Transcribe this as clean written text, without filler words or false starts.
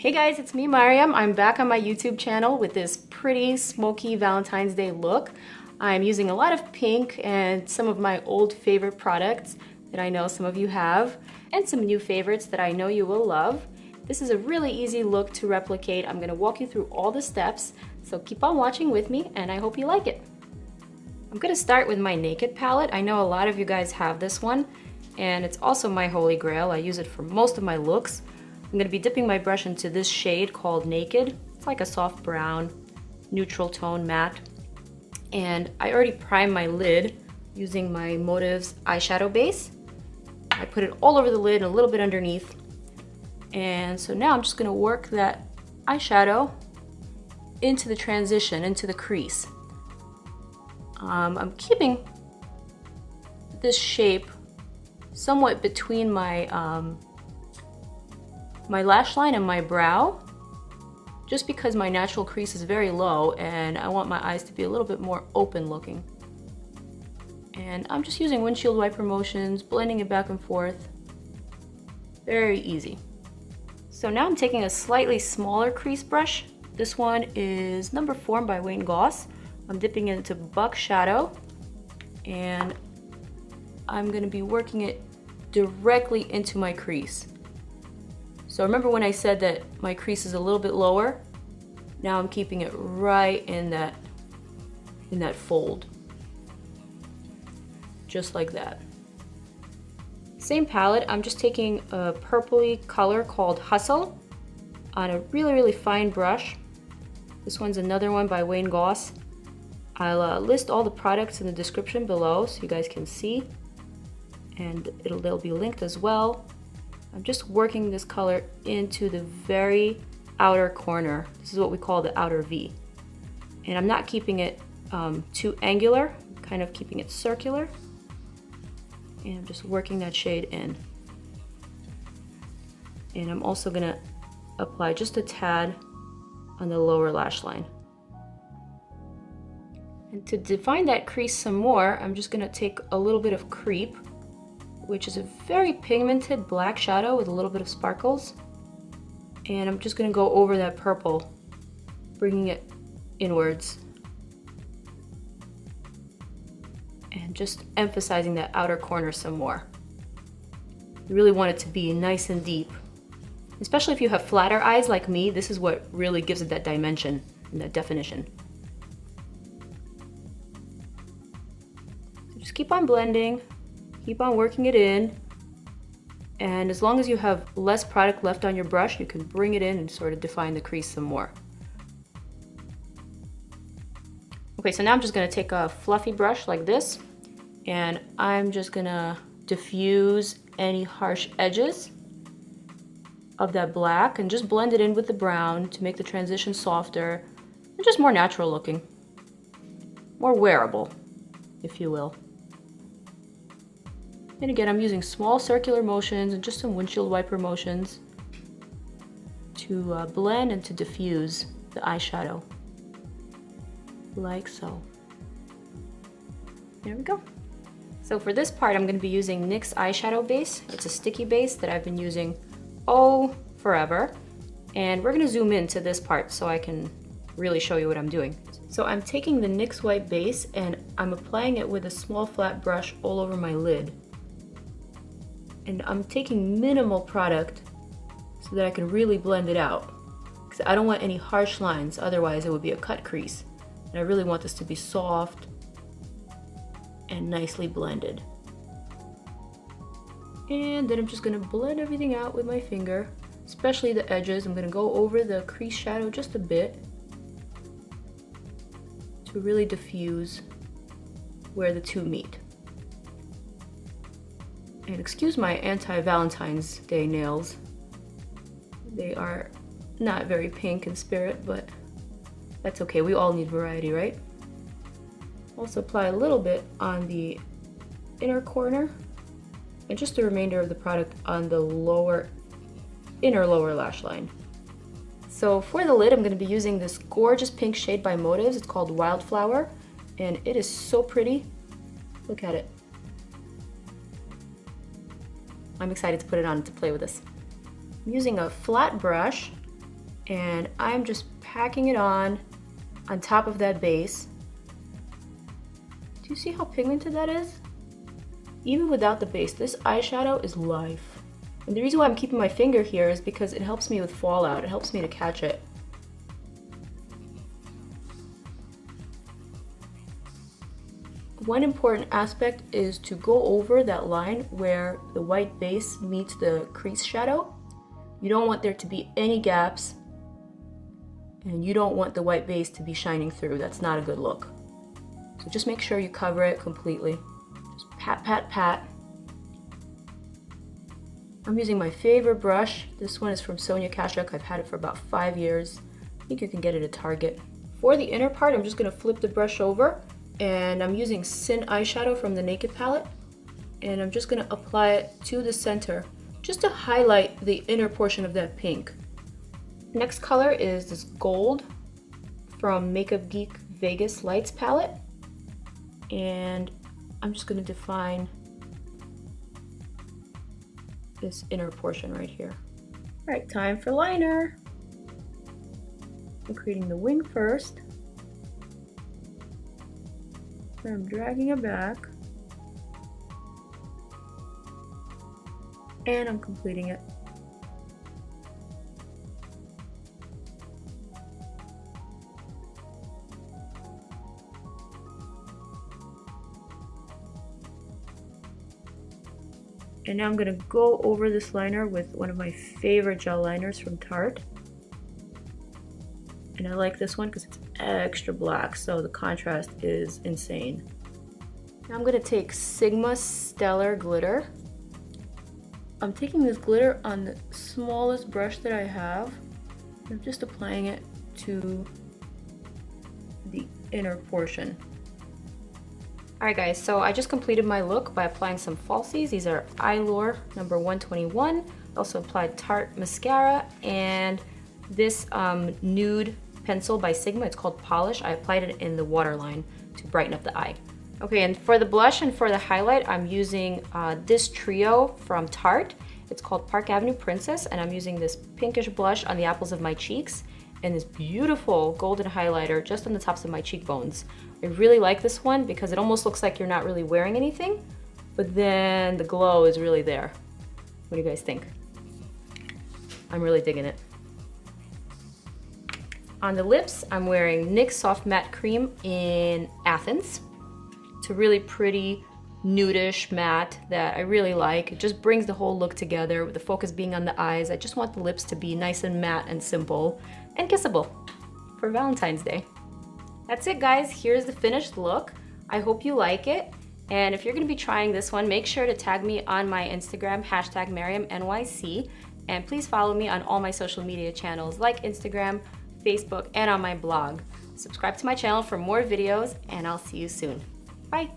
Hey guys, it's me, Mariam. I'm back on my YouTube channel with this pretty smoky Valentine's Day look. I'm using a lot of pink and some of my old favorite products that I know some of you have, and some new favorites that I know you will love. This is a really easy look to replicate. I'm gonna walk you through all the steps, so keep on watching with me and I hope you like it. I'm gonna start with my Naked palette. I know a lot of you guys have this one, and it's also my holy grail. I use it for most of my looks. I'm going to be dipping my brush into this shade called Naked. It's like a soft brown, neutral tone matte. And I already primed my lid using my Motives eyeshadow base. I put it all over the lid and a little bit underneath. And so now I'm just going to work that eyeshadow into the transition, into the crease. I'm keeping this shape somewhat between my my lash line and my brow, just because my natural crease is very low and I want my eyes to be a little bit more open looking. And I'm just using windshield wiper motions, blending it back and forth. Very easy. So now I'm taking a slightly smaller crease brush. This one is number 4 by Wayne Goss. I'm dipping it into Buck Shadow and I'm going to be working it directly into my crease. So remember when I said that my crease is a little bit lower? Now I'm keeping it right in that fold. Just like that. Same palette, I'm just taking a purpley color called Hustle on a really fine brush. This one's another one by Wayne Goss. I'll list all the products in the description below so you guys can see, and they'll be linked as well. I'm just working this color into the very outer corner. This is what we call the outer V. And I'm not keeping it too angular, I'm kind of keeping it circular. And I'm just working that shade in. And I'm also gonna apply just a tad on the lower lash line. And to define that crease some more, I'm just gonna take a little bit of Creep, which is a very pigmented black shadow with a little bit of sparkles. And I'm just gonna go over that purple, bringing it inwards. And just emphasizing that outer corner some more. You really want it to be nice and deep. Especially if you have flatter eyes like me, this is what really gives it that dimension and that definition. So just keep on blending. Keep on working it in, and as long as you have less product left on your brush, you can bring it in and sort of define the crease some more. Okay, so now I'm just going to take a fluffy brush like this, and I'm just going to diffuse any harsh edges of that black and just blend it in with the brown to make the transition softer and just more natural looking, more wearable, if you will. And again, I'm using small circular motions and just some windshield wiper motions to blend and to diffuse the eyeshadow, like so. There we go. So for this part, I'm going to be using NYX eyeshadow base. It's a sticky base that I've been using, forever. And we're going to zoom into this part so I can really show you what I'm doing. So I'm taking the NYX white base and I'm applying it with a small flat brush all over my lid. And I'm taking minimal product so that I can really blend it out, because I don't want any harsh lines, otherwise it would be a cut crease. And I really want this to be soft and nicely blended. And then I'm just going to blend everything out with my finger, especially the edges. I'm going to go over the crease shadow just a bit to really diffuse where the two meet. And excuse my anti-Valentine's Day nails. They are not very pink in spirit, but that's okay. We all need variety, right? Also apply a little bit on the inner corner and just the remainder of the product on the inner lower lash line. So for the lid, I'm going to be using this gorgeous pink shade by Motives. It's called Wildflower, and it is so pretty. Look at it. I'm excited to put it on to play with this. I'm using a flat brush and I'm just packing it on top of that base. Do you see how pigmented that is? Even without the base, this eyeshadow is life. And the reason why I'm keeping my finger here is because it helps me with fallout. It helps me to catch it. One important aspect is to go over that line where the white base meets the crease shadow. You don't want there to be any gaps, and you don't want the white base to be shining through. That's not a good look. So just make sure you cover it completely. Just pat, pat, pat. I'm using my favorite brush. This one is from Sonia Kashuk. I've had it for about 5 years. I think you can get it at Target. For the inner part, I'm just gonna flip the brush over, and I'm using Sin eyeshadow from the Naked palette. And I'm just gonna apply it to the center, just to highlight the inner portion of that pink. Next color is this gold from Makeup Geek Vegas Lights palette. And I'm just gonna define this inner portion right here. All right, time for liner. I'm creating the wing first. Then I'm dragging it back. And I'm completing it. And now I'm gonna go over this liner with one of my favorite gel liners from Tarte. And I like this one because it's extra black, so the contrast is insane. Now I'm gonna take Sigma Stellar Glitter. I'm taking this glitter on the smallest brush that I have. I'm just applying it to the inner portion. Alright guys, so I just completed my look by applying some falsies. These are Eyelure number 121. I also applied Tarte mascara and this nude pencil by Sigma. It's called Polish. I applied it in the waterline to brighten up the eye. Okay, and for the blush and for the highlight, I'm using this trio from Tarte. It's called Park Avenue Princess, and I'm using this pinkish blush on the apples of my cheeks and this beautiful golden highlighter just on the tops of my cheekbones. I really like this one because it almost looks like you're not really wearing anything, but then the glow is really there. What do you guys think? I'm really digging it. On the lips, I'm wearing NYX Soft Matte Cream in Athens. It's a really pretty nudish matte that I really like. It just brings the whole look together with the focus being on the eyes. I just want the lips to be nice and matte and simple and kissable for Valentine's Day. That's it guys, here's the finished look. I hope you like it. And if you're gonna be trying this one, make sure to tag me on my Instagram, #MariamNYC. And please follow me on all my social media channels like Instagram, Facebook, and on my blog. Subscribe to my channel for more videos, and I'll see you soon. Bye.